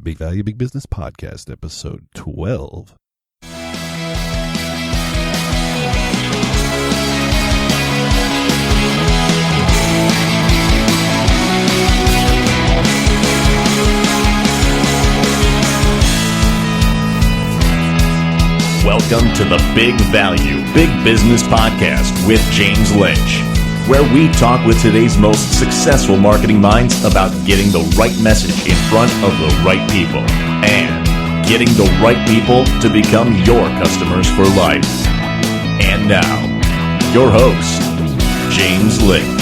Big Value, Big Business Podcast, episode 12. Welcome to the Big Value, Big Business Podcast with James Lynch, where we talk with today's most successful marketing minds about getting the right message in front of the right people and getting the right people to become your customers for life. And now, your host, James Lynch.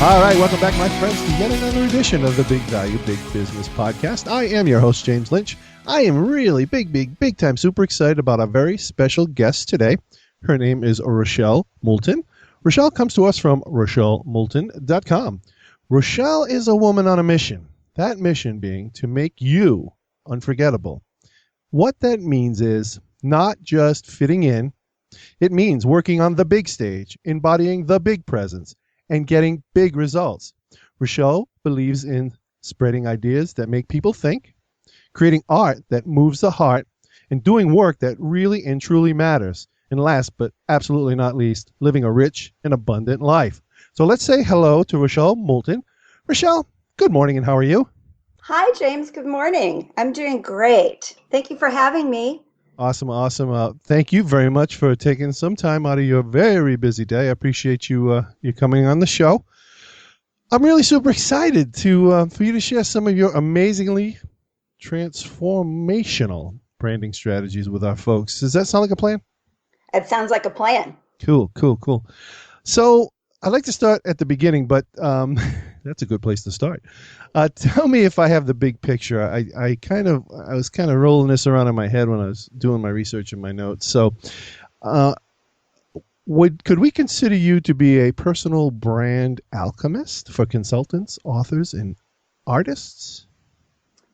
All right, welcome back, my friends, to yet another edition of the Big Value, Big Business Podcast. I am your host, James Lynch. I am really big time super excited about a very special guest today. Her name is Rochelle Moulton. Rochelle comes to us from RochelleMoulton.com. Rochelle is a woman on a mission, that mission being to make you unforgettable. What that means is not just fitting in. It means working on the big stage, embodying the big presence, and getting big results. Rochelle believes in spreading ideas that make people think, creating art that moves the heart, and doing work that really and truly matters. And last but absolutely not least, living a rich and abundant life. So let's say hello to Rochelle Moulton. Rochelle, good morning, and how are you? Hi, James. Good morning. I'm doing great. Thank you for having me. Awesome. Thank you very much for taking some time out of your very busy day. I appreciate you coming on the show. I'm really super excited for you to share some of your amazingly transformational branding strategies with our folks. Does that sound like a plan? It sounds like a plan. Cool. So I'd like to start at the beginning, but that's a good place to start. Tell me if I have the big picture. I was kind of rolling this around in my head when I was doing my research and my notes. So, could we consider you to be a personal brand alchemist for consultants, authors, and artists?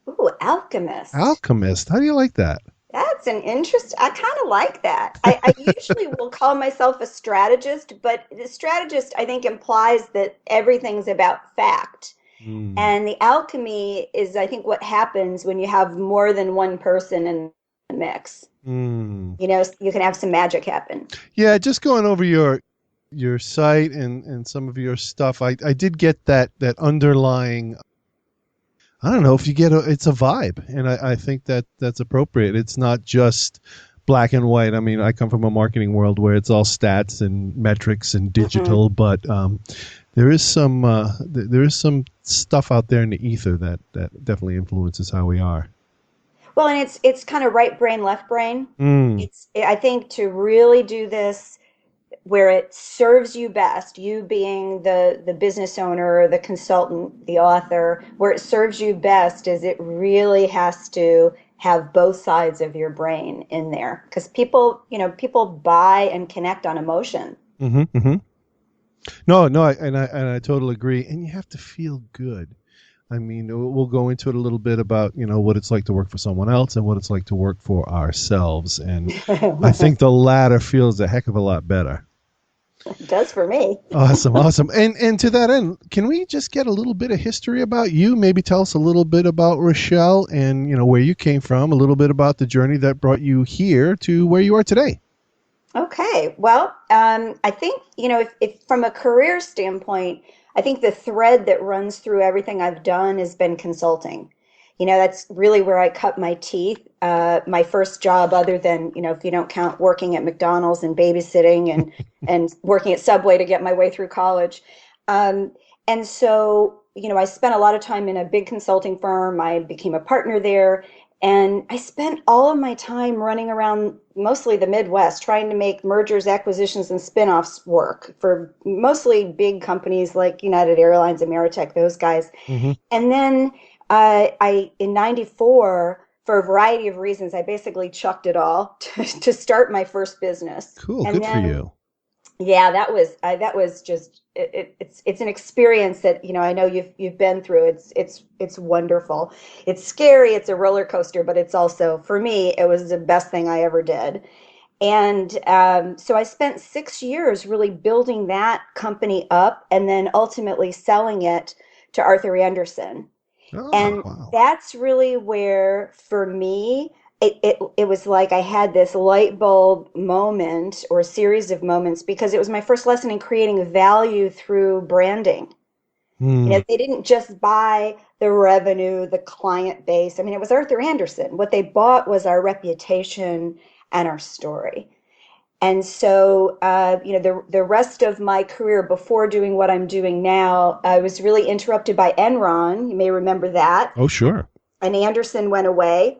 Ooh, alchemist. Alchemist. How do you like that? That's an interest. I kind of like that. I usually will call myself a strategist, but the strategist, I think, implies that everything's about fact. And the alchemy is, I think, what happens when you have more than one person in the mix. You know, you can have some magic happen. Yeah, just going over your site and some of your stuff, I did get that underlying, I don't know if you get it's a vibe, and I think that's appropriate. It's not just black and white. I mean, I come from a marketing world where it's all stats and metrics and digital, but there is some stuff out there in the ether that definitely influences how we are. Well, and it's kind of right brain, left brain. I think to really do this where it serves you best, you being the business owner, the consultant, the author, where it serves you best is it really has to have both sides of your brain in there, because people buy and connect on emotion. No, I totally agree. And you have to feel good. I mean, we'll go into it a little bit about, what it's like to work for someone else and what it's like to work for ourselves. And I think the latter feels a heck of a lot better. It does for me. Awesome. And to that end, can we just get a little bit of history about you? Maybe tell us a little bit about Rochelle and, where you came from, a little bit about the journey that brought you here to where you are today. Okay. Well, I think, if from a career standpoint, I think the thread that runs through everything I've done has been consulting. That's really where I cut my teeth. My first job, other than, if you don't count working at McDonald's and babysitting and working at Subway to get my way through college. And so, I spent a lot of time in a big consulting firm. I became a partner there. And I spent all of my time running around mostly the Midwest, trying to make mergers, acquisitions, and spinoffs work for mostly big companies like United Airlines, Ameritech, those guys. And then in 94, for a variety of reasons, I basically chucked it all to start my first business. Cool, and good for you. Yeah, that was just it's an experience that I know you've been through. It's wonderful. It's scary. It's a roller coaster, but it's also, for me, it was the best thing I ever did. And so I spent 6 years really building that company up and then ultimately selling it to Arthur Andersen. Oh, And wow. that's really where, for me, it was like I had this light bulb moment or series of moments because it was my first lesson in creating value through branding. You Hmm. know, they didn't just buy the revenue, the client base. I mean, it was Arthur Andersen. What they bought was our reputation and our story. And so, the rest of my career before doing what I'm doing now, I was really interrupted by Enron. You may remember that. Oh, sure. And Anderson went away.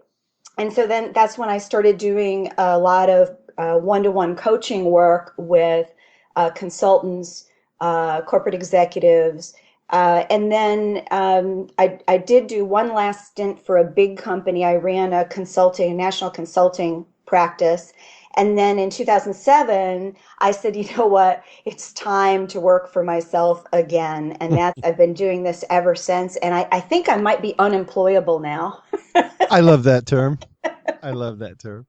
And so then that's when I started doing a lot of one-to-one coaching work with consultants, corporate executives. And then I did do one last stint for a big company. I ran a national consulting practice. And then in 2007, I said, you know what? It's time to work for myself again. And I've been doing this ever since. And I think I might be unemployable now. I love that term. I love that term.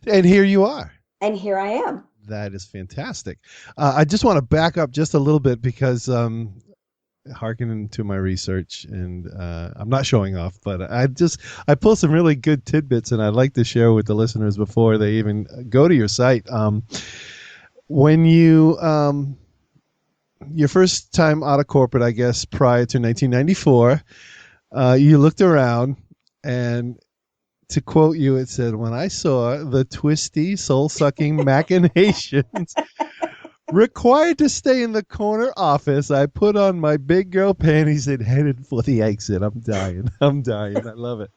And here you are. And here I am. That is fantastic. I just want to back up just a little bit because hearkening to my research, and I'm not showing off, but I pull some really good tidbits, and I'd like to share with the listeners before they even go to your site. When you your first time out of corporate, I guess prior to 1994, you looked around, and to quote you, it said, "When I saw the twisty, soul-sucking machinations required to stay in the corner office, I put on my big girl panties and headed for the exit." I'm dying. I'm dying. I love it.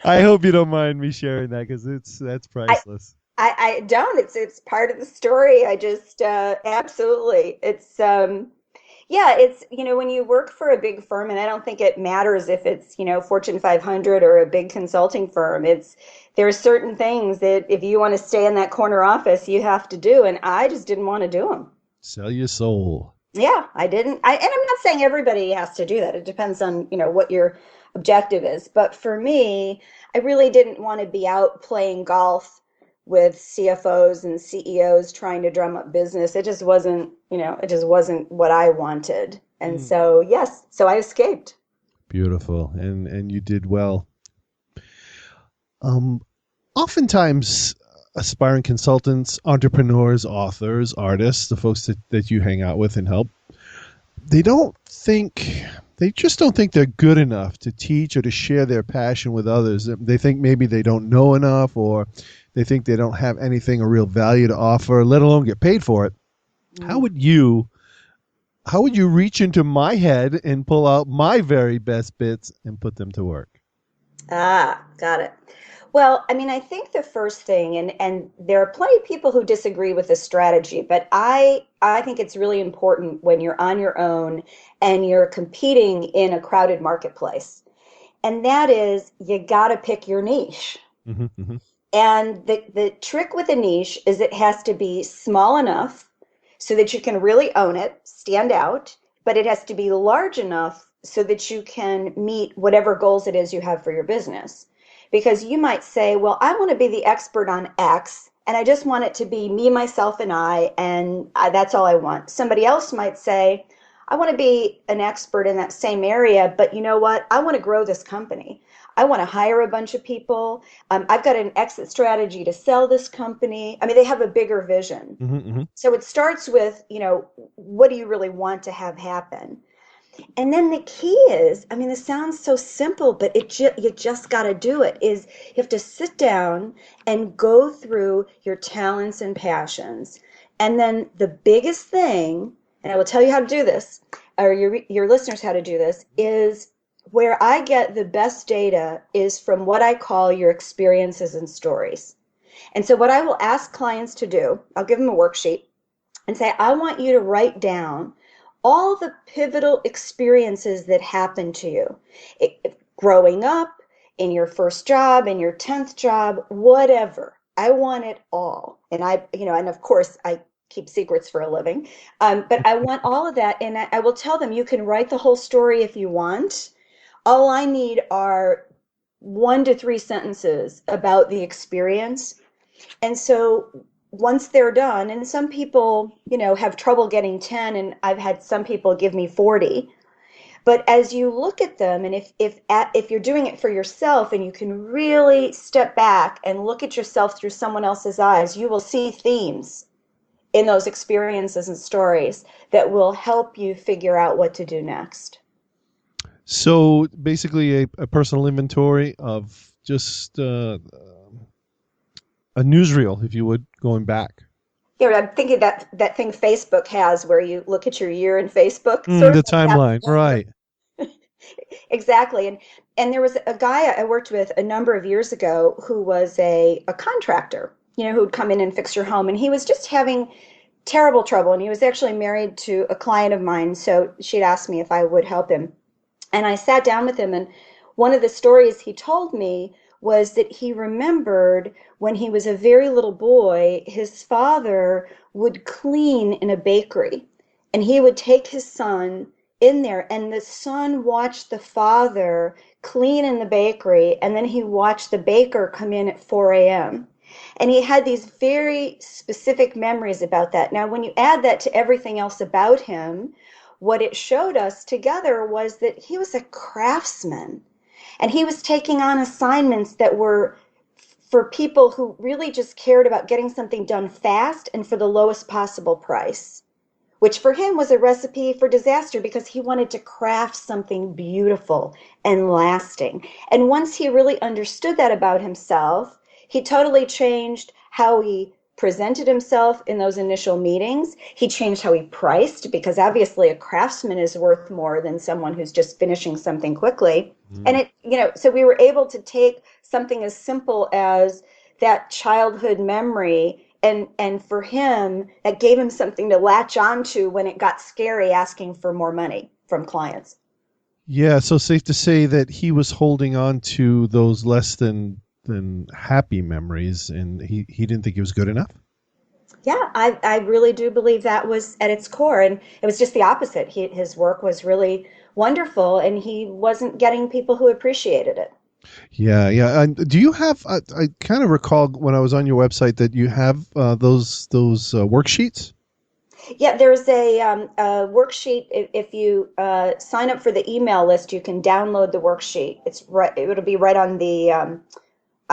I hope you don't mind me sharing that because that's priceless. I don't. It's part of the story. I just absolutely. It's when you work for a big firm, and I don't think it matters if it's Fortune 500 or a big consulting firm. There are certain things that if you want to stay in that corner office, you have to do, and I just didn't want to do them. Sell your soul. Yeah, I didn't. And I'm not saying everybody has to do that. It depends on what your objective is. But for me, I really didn't want to be out playing golf with CFOs and CEOs trying to drum up business. It just wasn't what I wanted. And so, yes, so I escaped. Beautiful. And you did well. Oftentimes, aspiring consultants, entrepreneurs, authors, artists, the folks that you hang out with and help, they just don't think they're good enough to teach or to share their passion with others. They think maybe they don't know enough, or they think they don't have anything of real value to offer, let alone get paid for it. How would you reach into my head and pull out my very best bits and put them to work? Got it. Well, I mean, I think the first thing, and there are plenty of people who disagree with this strategy, but I think it's really important when you're on your own and you're competing in a crowded marketplace. And that is, you got to pick your niche. Mm-hmm, mm-hmm. And the trick with a niche is it has to be small enough so that you can really own it, stand out, but it has to be large enough so that you can meet whatever goals it is you have for your business. Because you might say, well, I want to be the expert on X, and I just want it to be me, myself, and that's all I want. Somebody else might say, I want to be an expert in that same area, but you know what? I want to grow this company. I want to hire a bunch of people. I've got an exit strategy to sell this company. I mean, they have a bigger vision. Mm-hmm, mm-hmm. So it starts with, what do you really want to have happen? And then the key is, I mean, this sounds so simple, but you just got to do it, is you have to sit down and go through your talents and passions. And then the biggest thing, and I will tell you how to do this, or your listeners how to do this, is where I get the best data is from what I call your experiences and stories. And so what I will ask clients to do, I'll give them a worksheet and say, I want you to write down all the pivotal experiences that happened to you. Growing up, in your first job, in your 10th job, whatever. I want it all. And and of course I keep secrets for a living. But I want all of that. And I will tell them, you can write the whole story if you want. All I need are 1 to 3 sentences about the experience. And so once they're done, and some people, have trouble getting 10, and I've had some people give me 40. But as you look at them, and if you're doing it for yourself, and you can really step back and look at yourself through someone else's eyes, you will see themes in those experiences and stories that will help you figure out what to do next. So basically a personal inventory of just a newsreel, if you would, going back. Yeah, I'm thinking that thing Facebook has where you look at your year in Facebook. The timeline, right. Exactly. And there was a guy I worked with a number of years ago who was a contractor, who'd come in and fix your home. And he was just having terrible trouble. And he was actually married to a client of mine. So she'd asked me if I would help him. And I sat down with him. And one of the stories he told me was that he remembered when he was a very little boy, his father would clean in a bakery. And he would take his son in there, and the son watched the father clean in the bakery, and then he watched the baker come in at 4 a.m. And he had these very specific memories about that. Now, when you add that to everything else about him, what it showed us together was that he was a craftsman, and he was taking on assignments that were for people who really just cared about getting something done fast and for the lowest possible price, which for him was a recipe for disaster because he wanted to craft something beautiful and lasting. And once he really understood that about himself, he totally changed how he presented himself in those initial meetings. He changed how he priced, because obviously a craftsman is worth more than someone who's just finishing something quickly. And so we were able to take something as simple as that childhood memory, and for him, that gave him something to latch onto when it got scary asking for more money from clients. Yeah, so safe to say that he was holding on to those less than happy memories, and he didn't think it was good enough? Yeah, I really do believe that was at its core, and it was just the opposite. His work was really wonderful, and he wasn't getting people who appreciated it. Yeah. And do you have? I kind of recall when I was on your website that you have those worksheets. Yeah, there's a worksheet. If you sign up for the email list, you can download the worksheet. It's right. It'll be right on the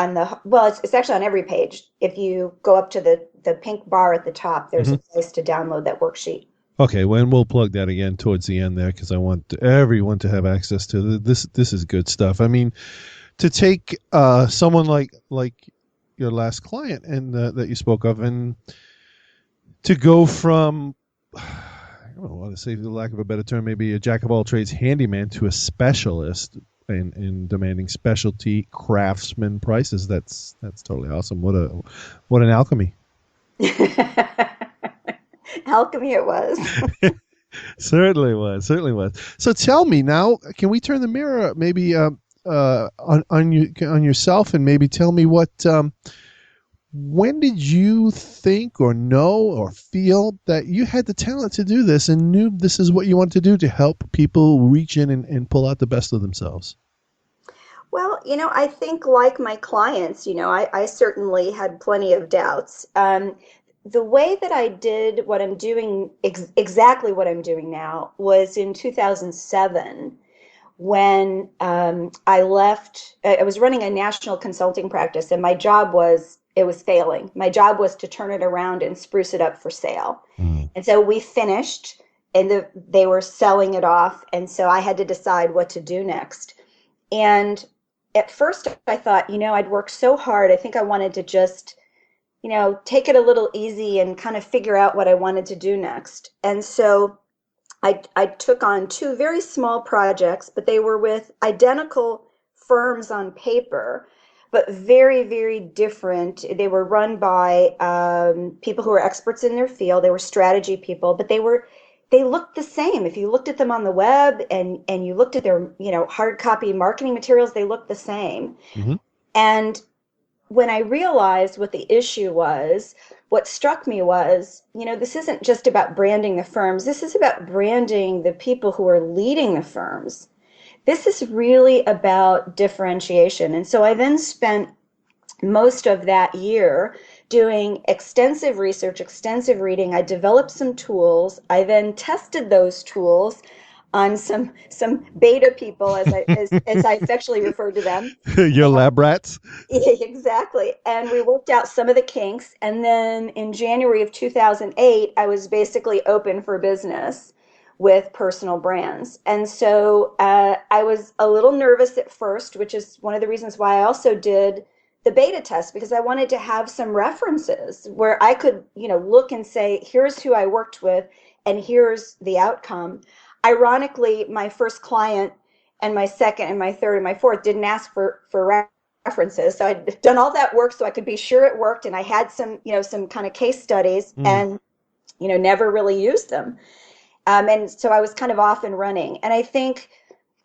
it's actually on every page. If you go up to the pink bar at the top, there's a place to download that worksheet. Okay, well, and we'll plug that again towards the end there, because I want everyone to have access to this. This is good stuff. I mean, to take someone like your last client and that you spoke of, and to go from, I don't want to say, for the lack of a better term, maybe a jack of all trades handyman to a specialist in demanding specialty craftsman prices. That's totally awesome. What an alchemy. Alchemy it was. Certainly was. So tell me now, can we turn the mirror maybe on yourself, and maybe tell me when did you think or know or feel that you had the talent to do this and knew this is what you wanted to do to help people reach in and pull out the best of themselves? Well, I think like my clients, I certainly had plenty of doubts. The way that I did what I'm doing, exactly what I'm doing now, was in 2007 when I left. I was running a national consulting practice, and my job was failing. My job was to turn it around and spruce it up for sale. And so we finished, and they were selling it off, and so I had to decide what to do next. And at first I thought, I'd worked so hard. I think I wanted to just take it a little easy and kind of figure out what I wanted to do next. And so I took on 2 very small projects, but they were with identical firms on paper, but very, very different. They were run by people who were experts in their field. They were strategy people, but they looked the same. If you looked at them on the web and you looked at their, hard copy marketing materials, they looked the same. Mm-hmm. And when I realized what the issue was, what struck me was, this isn't just about branding the firms. This is about branding the people who are leading the firms. this is really about differentiation. And so I then spent most of that year doing extensive research, extensive reading. I developed some tools. I then tested those tools on some beta people, as I affectionately refer to them. Your lab rats. Exactly. And we worked out some of the kinks. And then in January of 2008, I was basically open for business with personal brands. And so I was a little nervous at first, which is one of the reasons why I also did the beta test, because I wanted to have some references where I could, look and say, here's who I worked with and here's the outcome. Ironically, my first client and my second and my third and my fourth didn't ask for references. So I'd done all that work so I could be sure it worked. And I had some kind of case studies and, never really used them. And so I was kind of off and running. And I think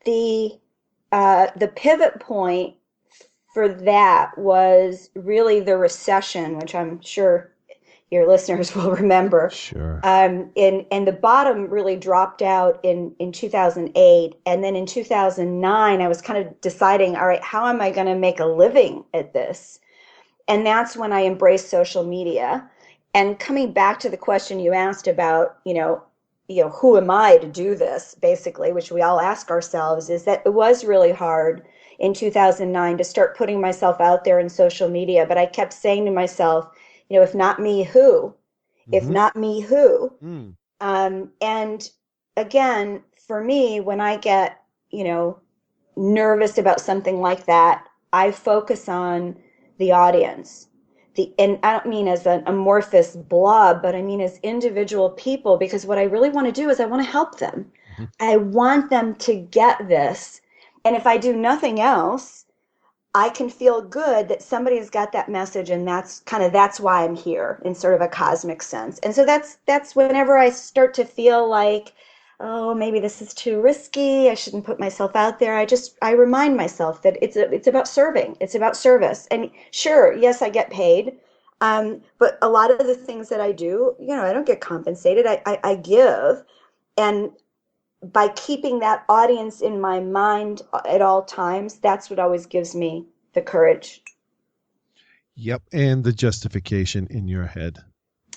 the pivot point for that was really the recession, which I'm sure your listeners will remember. Sure. And the bottom really dropped out in 2008. And then in 2009, I was kind of deciding, all right, how am I going to make a living at this? And that's when I embraced social media. And coming back to the question you asked about, who am I to do this, basically, which we all ask ourselves, is that it was really hard in 2009 to start putting myself out there in social media. But I kept saying to myself, if not me, who? If not me, who? And again, for me, when I get, nervous about something like that, I focus on the audience. And I don't mean as an amorphous blob, but I mean as individual people, because what I really want to do is I want to help them. I want them to get this. And if I do nothing else, I can feel good that somebody's got that message, and that's why I'm here in sort of a cosmic sense. And so that's whenever I start to feel like, oh, maybe this is too risky, I shouldn't put myself out there. I remind myself that it's about serving, it's about service. And sure, yes, I get paid, but a lot of the things that I do, I don't get compensated. I give, and by keeping that audience in my mind at all times, that's what always gives me the courage. Yep. And the justification in your head.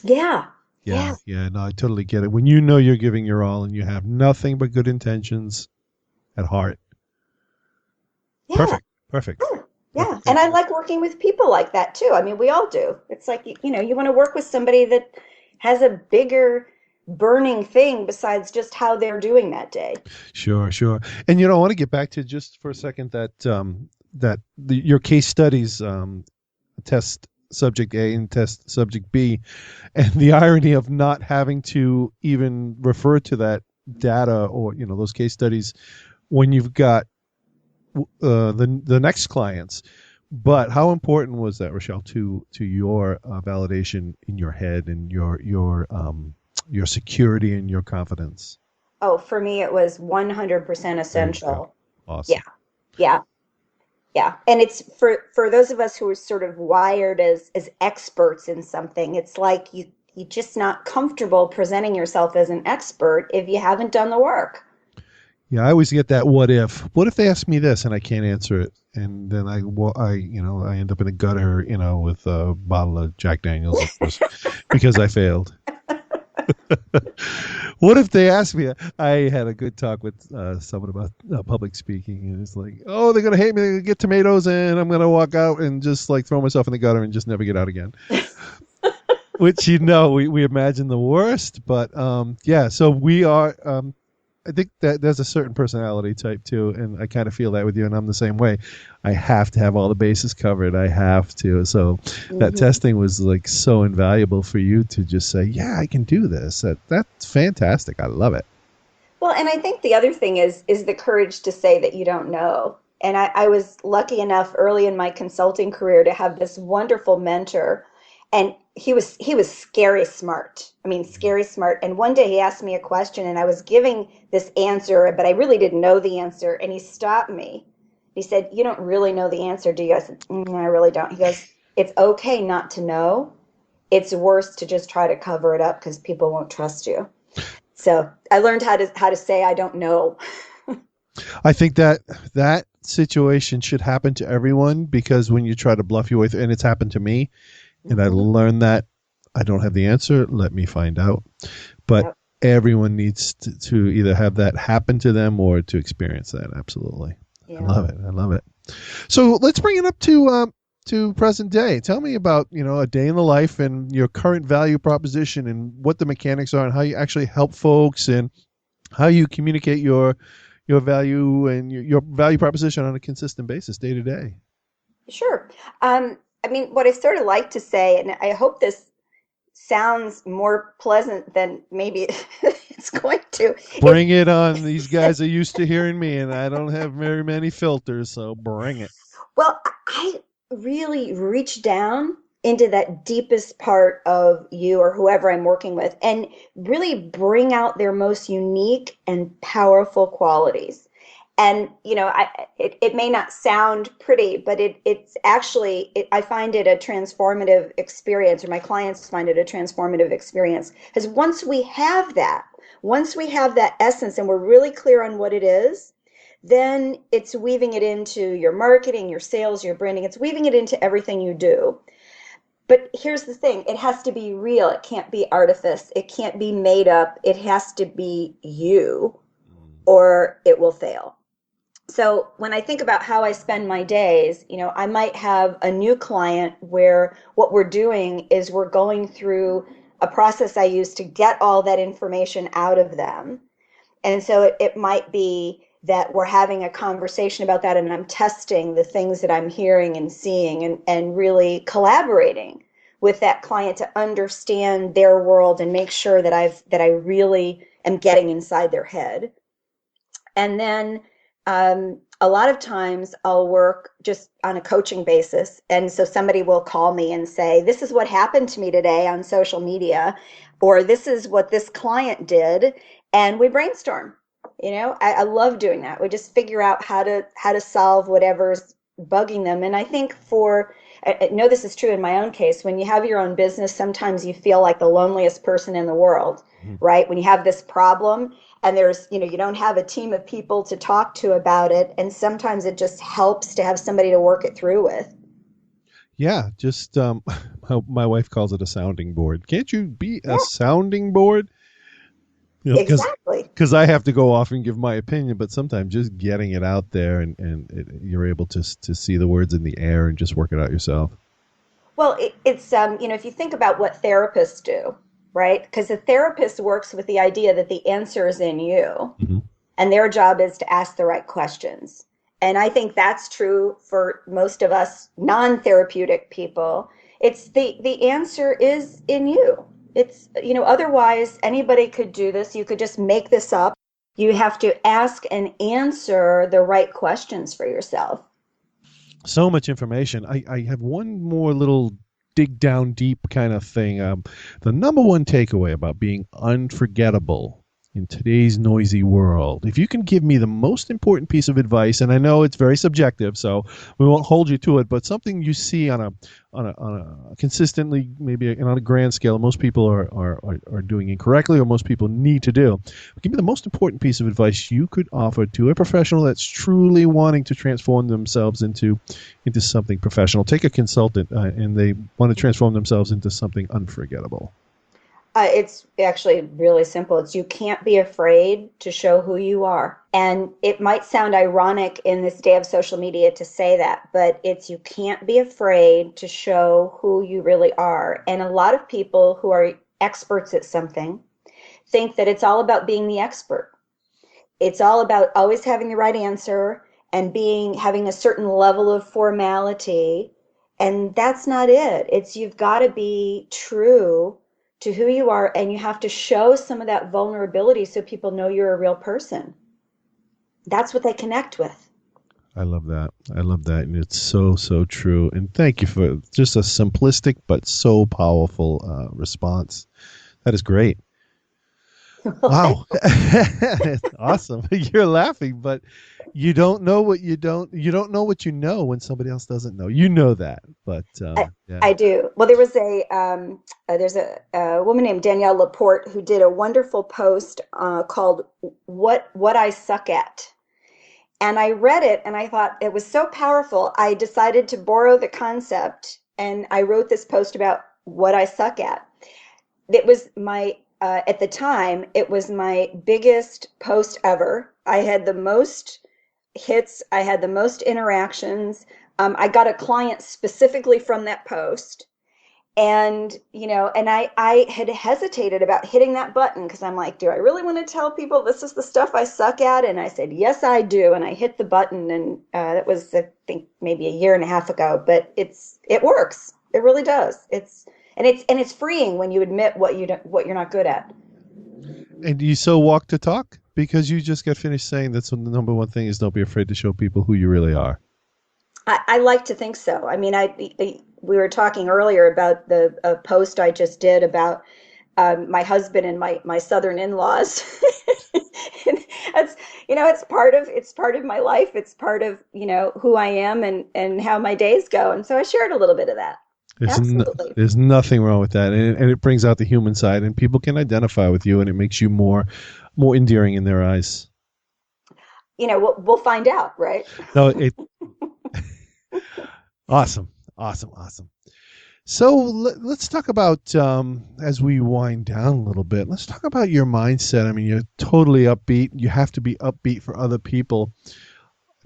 Yeah. Yeah. No, I totally get it. When you know you're giving your all and you have nothing but good intentions at heart. Yeah. Perfect. Yeah. And I like working with people like that too. I mean, we all do. It's like, you want to work with somebody that has a bigger burning thing besides just how they're doing that day. Sure. And I want to get back to just for a second that your case studies test subject A and test subject B, and the irony of not having to even refer to that data or those case studies when you've got the next clients. But how important was that, Rochelle, to your validation in your head and your security and your confidence? Oh, for me, it was 100% essential. Awesome. Yeah. And it's for those of us who are sort of wired as experts in something, it's like you're just not comfortable presenting yourself as an expert if you haven't done the work. Yeah, I always get that what if they ask me this and I can't answer it, and then I end up in a gutter, with a bottle of Jack Daniels, of course, because I failed. What if they ask me? I had a good talk with someone about public speaking, and it's like, oh, they're gonna hate me, they're gonna get tomatoes, and I'm gonna walk out and just like throw myself in the gutter and just never get out again. Which we imagine the worst, but so we are. I think that there's a certain personality type too, and I kind of feel that with you, and I'm the same way. I have to have all the bases covered. I have to. So that testing was like so invaluable for you to just say, yeah, I can do this. That's fantastic. I love it. Well, and I think the other thing is the courage to say that you don't know. And I was lucky enough early in my consulting career to have this wonderful mentor, and he was scary smart. I mean, scary smart. And one day he asked me a question, and I was giving this answer, but I really didn't know the answer. And he stopped me. He said, "You don't really know the answer, do you?" I said, "I really don't." He goes, "It's okay not to know. It's worse to just try to cover it up because people won't trust you." So I learned how to say I don't know. I think that situation should happen to everyone, because when you try to bluff your way through, and it's happened to me, and I learned that I don't have the answer, let me find out. But Yep. everyone needs to either have that happen to them or to experience that. Absolutely. I Yeah. love it. I love it. So let's bring it up to present day. Tell me about, a day in the life and your current value proposition and what the mechanics are and how you actually help folks and how you communicate your value and your value proposition on a consistent basis day to day. Sure. I mean, what I sort of like to say, and I hope this sounds more pleasant than maybe it's going to. Bring it on. These guys are used to hearing me, and I don't have very many filters, so bring it. Well, I really reach down into that deepest part of you or whoever I'm working with and really bring out their most unique and powerful qualities. And, it may not sound pretty, but it's actually, I find it a transformative experience, or my clients find it a transformative experience. Because once we have that essence and we're really clear on what it is, then it's weaving it into your marketing, your sales, your branding. It's weaving it into everything you do. But here's the thing, it has to be real. It can't be artifice. It can't be made up. It has to be you, or it will fail. So when I think about how I spend my days, I might have a new client where what we're doing is we're going through a process I use to get all that information out of them. And so it might be that we're having a conversation about that, and I'm testing the things that I'm hearing and seeing, and really collaborating with that client to understand their world and make sure that I really am getting inside their head. And then a lot of times I'll work just on a coaching basis. And so somebody will call me and say, this is what happened to me today on social media, or this is what this client did. And we brainstorm. I love doing that. We just figure out how to solve whatever's bugging them. And I think I know this is true in my own case, when you have your own business, sometimes you feel like the loneliest person in the world, right? When you have this problem and there's, you don't have a team of people to talk to about it. And sometimes it just helps to have somebody to work it through with. Yeah, just my wife calls it a sounding board. Can't you be a sounding board? Exactly. Because I have to go off and give my opinion, but sometimes just getting it out there and you're able to see the words in the air and just work it out yourself. Well, it's if you think about what therapists do, right? Because the therapist works with the idea that the answer is in you, and their job is to ask the right questions. And I think that's true for most of us non-therapeutic people. It's the answer is in you. It's, otherwise anybody could do this. You could just make this up. You have to ask and answer the right questions for yourself. So much information. I have one more little dig down deep kind of thing. The number one takeaway about being unforgettable in today's noisy world. If you can give me the most important piece of advice, and I know it's very subjective, so we won't hold you to it, but something you see on a consistently, maybe on a grand scale, most people are doing incorrectly, or most people need to do. Give me the most important piece of advice you could offer to a professional that's truly wanting to transform themselves into something professional. Take a consultant and they want to transform themselves into something unforgettable. It's actually really simple. You can't be afraid to show who you are. And it might sound ironic in this day of social media to say that, but you can't be afraid to show who you really are. And a lot of people who are experts at something think that it's all about being the expert. It's all about always having the right answer and having a certain level of formality. And that's not it. You've got to be true to who you are, and you have to show some of that vulnerability so people know you're a real person. That's what they connect with. I love that. And it's so, so true. And thank you for just a simplistic but so powerful response. That is great. Wow. Awesome. You're laughing, but you don't know what you don't know what you know when somebody else doesn't know. You know that, but yeah. I do. Well, there was there's a woman named Danielle Laporte who did a wonderful post called "What I Suck At," And I read it and I thought it was so powerful. I decided to borrow the concept and I wrote this post about what I suck at. It was my, at the time, it was my biggest post ever. I had the most hits, I had the most interactions. I got a client specifically from that post. And, and I had hesitated about hitting that button because I'm like, do I really want to tell people this is the stuff I suck at? And I said, yes, I do. And I hit the button, and that was, I think, maybe a year and a half ago. But it works. It really does. It's freeing when you admit what you're not good at. And you so walk the talk, because you just got finished saying that's the number one thing is don't be afraid to show people who you really are. I like to think so. I mean, we were talking earlier about the post I just did about my husband and my southern in-laws. It's it's part of my life. It's part of who I am and how my days go. And so I shared a little bit of that. Absolutely. There's nothing wrong with that, and it brings out the human side, and people can identify with you, and it makes you more endearing in their eyes. We'll find out, right? No, Awesome. So let's talk about, as we wind down a little bit, let's talk about your mindset. I mean, you're totally upbeat. You have to be upbeat for other people.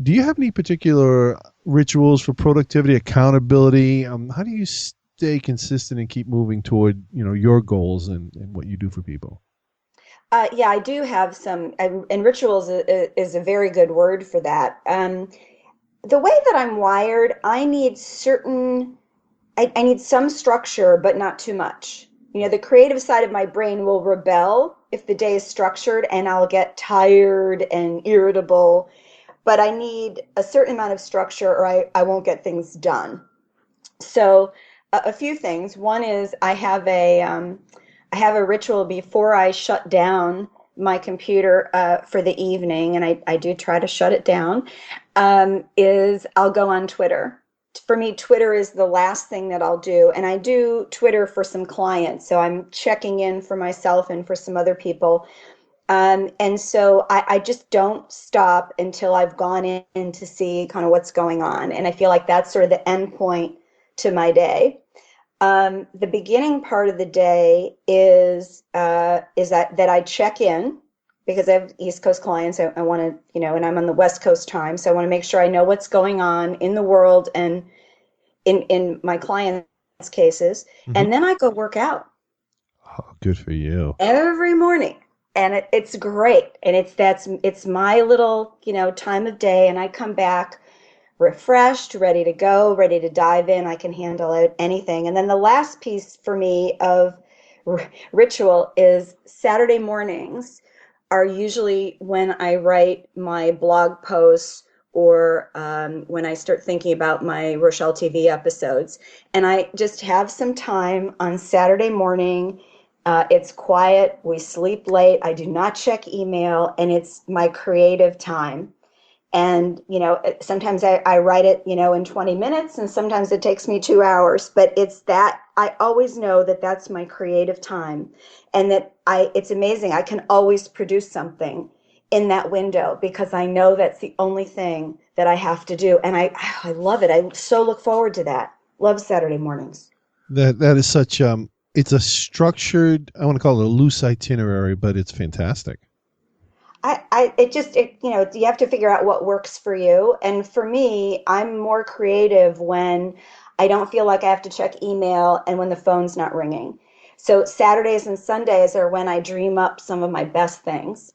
Do you have any particular rituals for productivity, accountability? How do you stay consistent and keep moving toward, your goals and what you do for people? Yeah, I do have some, and rituals is a very good word for that. The way that I'm wired, I need I need some structure, but not too much. The creative side of my brain will rebel if the day is structured, and I'll get tired and irritable. But I need a certain amount of structure, or I won't get things done. So a few things. One is I have a ritual before I shut down my computer for the evening, and I do try to shut it down, is I'll go on Twitter. For me, Twitter is the last thing that I'll do, and I do Twitter for some clients, so I'm checking in for myself and for some other people. And so I just don't stop until I've gone in to see kind of what's going on, and I feel like that's sort of the end point to my day. The beginning part of the day is that I check in, because I have East Coast clients. I want to, and I'm on the West Coast time, so I want to make sure I know what's going on in the world and in my clients' cases. Mm-hmm. And then I go work out. Oh, good for you. Every morning. And it's great. And it's my little, time of day, and I come back refreshed, ready to go, ready to dive in. I can handle anything. And then the last piece for me of ritual is Saturday mornings are usually when I write my blog posts, or when I start thinking about my Rochelle TV episodes. And I just have some time on Saturday morning. It's quiet. We sleep late. I do not check email, and it's my creative time. And, sometimes I write it, in 20 minutes, and sometimes it takes me 2 hours, but it's that I always know that that's my creative time, and that it's amazing. I can always produce something in that window because I know that's the only thing that I have to do. And I love it. I so look forward to that. Love Saturday mornings. That is such, it's a structured, I want to call it a loose itinerary, but it's fantastic. You have to figure out what works for you. And for me, I'm more creative when I don't feel like I have to check email and when the phone's not ringing. So Saturdays and Sundays are when I dream up some of my best things.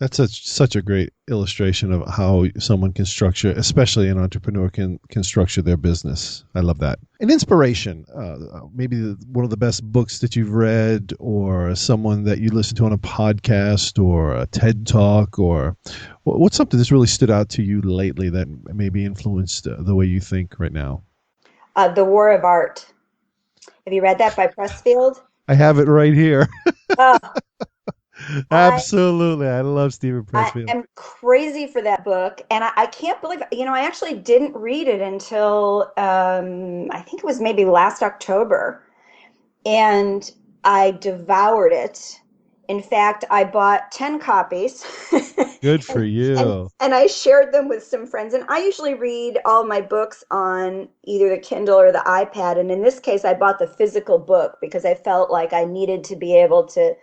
That's such a great illustration of how someone can structure, especially an entrepreneur can structure their business. I love that. An inspiration, maybe one of the best books that you've read, or someone that you listen to on a podcast or a TED Talk, or what's something that's really stood out to you lately that maybe influenced the way you think right now? The War of Art. Have you read that by Pressfield? I have it right here. Oh. Absolutely. I love Stephen Pressfield. I'm crazy for that book. And I can't believe, I actually didn't read it until, I think it was maybe last October. And I devoured it. In fact, I bought 10 copies. Good for and, and you. and I shared them with some friends. And I usually read all my books on either the Kindle or the iPad. And in this case, I bought the physical book because I felt like I needed to be able to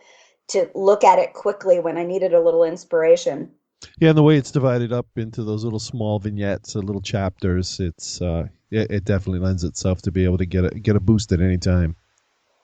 look at it quickly when I needed a little inspiration. Yeah, and the way it's divided up into those little small vignettes, little chapters, it definitely lends itself to be able to get a boost at any time.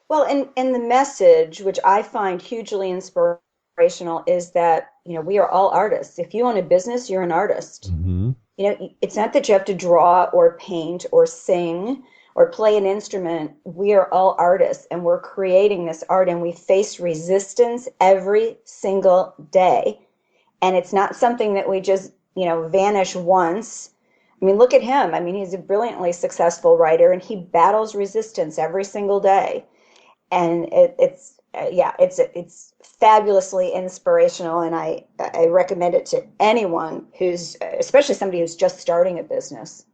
Well, and the message, which I find hugely inspirational, is that, we are all artists. If you own a business, you're an artist. Hmm. It's not that you have to draw or paint or sing or play an instrument. We are all artists and we're creating this art and we face resistance every single day. And it's not something that we just, vanish once. I mean, look at him. I mean, he's a brilliantly successful writer and he battles resistance every single day. And it's fabulously inspirational, and I recommend it to anyone especially somebody who's just starting a business.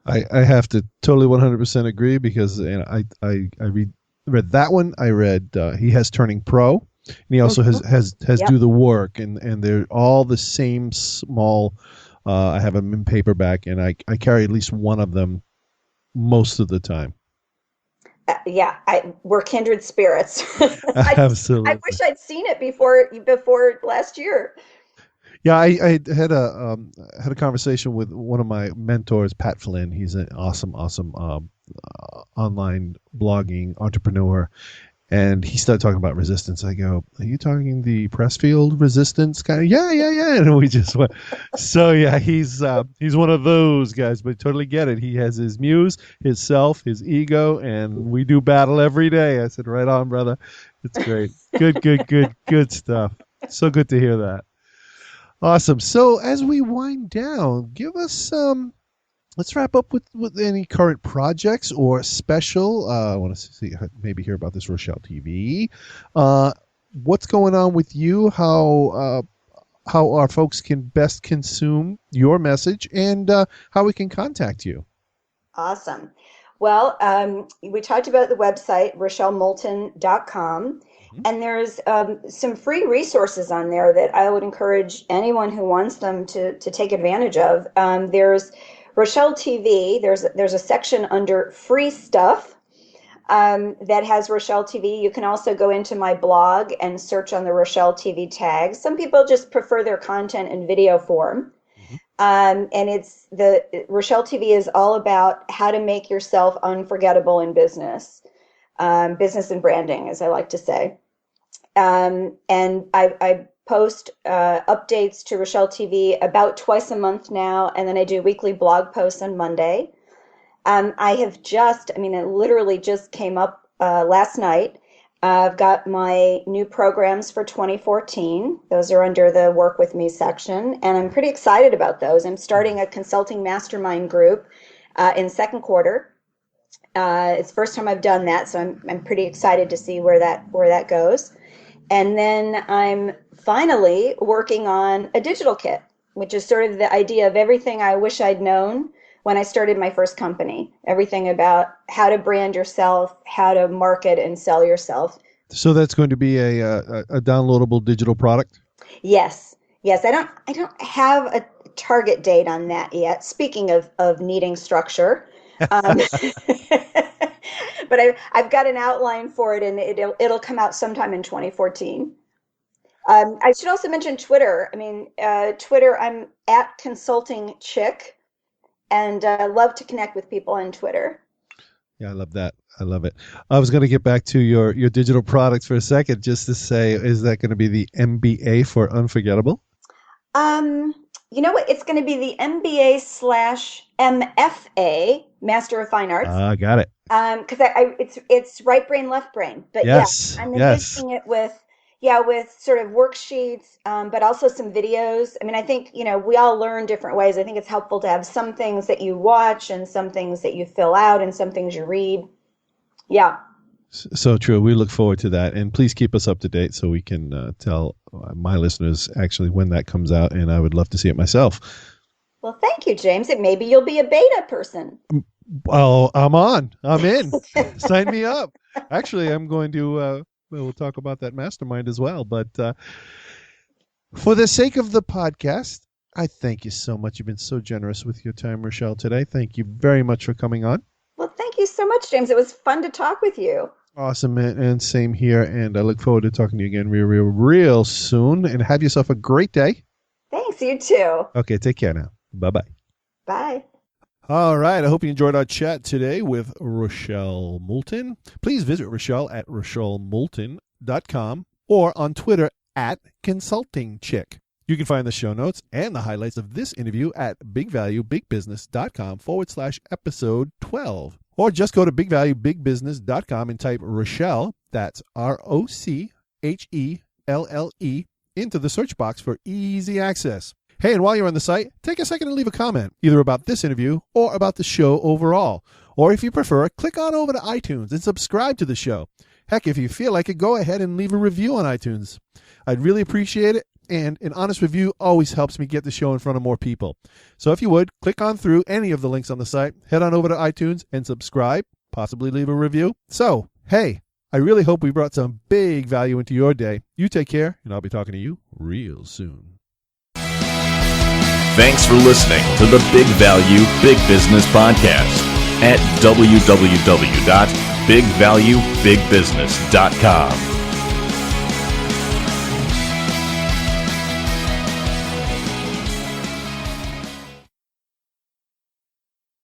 I have to totally 100% agree because I read that one. I read he has Turning Pro, and he also has Yep. Do the Work, and they're all the same small. I have them in paperback, and I carry at least one of them most of the time. We're kindred spirits. Absolutely. I wish I'd seen it before last year. Yeah, I had a conversation with one of my mentors, Pat Flynn. He's an awesome online blogging entrepreneur, and he started talking about resistance. I go, "Are you talking the Pressfield resistance kind of?" Yeah, and we just went. So yeah, he's one of those guys, but totally get it. He has his muse, his self, his ego, and we do battle every day. I said, "Right on, brother. It's great. Good stuff. So good to hear that." Awesome. So as we wind down, give us let's wrap up with any current projects or special. I want to see maybe hear about this Rochelle TV. What's going on with you? How our folks can best consume your message, and how we can contact you. Awesome. Well, we talked about the website, RochelleMoulton.com. And there's some free resources on there that I would encourage anyone who wants them to take advantage of. There's Rochelle TV. There's a section under free stuff that has Rochelle TV. You can also go into my blog and search on the Rochelle TV tag. Some people just prefer their content in video form. And the Rochelle TV is all about how to make yourself unforgettable in business. Business and branding, as I like to say. And I post updates to Rochelle TV about twice a month now, and then I do weekly blog posts on Monday. It literally just came up last night. I've got my new programs for 2014. Those are under the Work With Me section, and I'm pretty excited about those. I'm starting a consulting mastermind group in second quarter. It's the first time I've done that, so I'm pretty excited to see where that goes. And then I'm finally working on a digital kit, which is sort of the idea of everything I wish I'd known when I started my first company. Everything about how to brand yourself, how to market and sell yourself. So that's going to be a downloadable digital product? Yes. I don't have a target date on that yet. Speaking of needing structure. But I've got an outline for it, and it'll come out sometime in 2014. I should also mention Twitter. Twitter, I'm at Consulting Chick, and I love to connect with people on Twitter. Yeah, I love that. I love it. I was going to get back to your digital products for a second, just to say, is that going to be the MBA for Unforgettable? You know what? It's going to be the MBA/MFA, Master of Fine Arts. Got it. Because it's right brain, left brain. But yes, I'm enriching it with sort of worksheets, but also some videos. I think, we all learn different ways. I think it's helpful to have some things that you watch and some things that you fill out and some things you read. Yeah. So true. We look forward to that. And please keep us up to date so we can tell my listeners actually when that comes out. And I would love to see it myself. Well, thank you, James. Maybe you'll be a beta person. Oh, I'm in. Sign me up. Actually, I'm going to We'll talk about that mastermind as well. But for the sake of the podcast, I thank you so much. You've been so generous with your time, Rochelle, today. Thank you very much for coming on. Well, thank you so much, James. It was fun to talk with you. Awesome, and same here. And I look forward to talking to you again real soon. And have yourself a great day. Thanks, you too. Okay, take care now. Bye-bye. Bye. All right. I hope you enjoyed our chat today with Rochelle Moulton. Please visit Rochelle at RochelleMoulton.com or on Twitter at ConsultingChick. You can find the show notes and the highlights of this interview at BigValueBigBusiness.com/episode 12. Or just go to BigValueBigBusiness.com and type Rochelle, that's ROCHELLE, into the search box for easy access. Hey, and while you're on the site, take a second and leave a comment, either about this interview or about the show overall. Or if you prefer, click on over to iTunes and subscribe to the show. Heck, if you feel like it, go ahead and leave a review on iTunes. I'd really appreciate it, and an honest review always helps me get the show in front of more people. So if you would, click on through any of the links on the site, head on over to iTunes and subscribe, possibly leave a review. So, hey, I really hope we brought some big value into your day. You take care, and I'll be talking to you real soon. Thanks for listening to the Big Value, Big Business Podcast at www.bigvaluebigbusiness.com.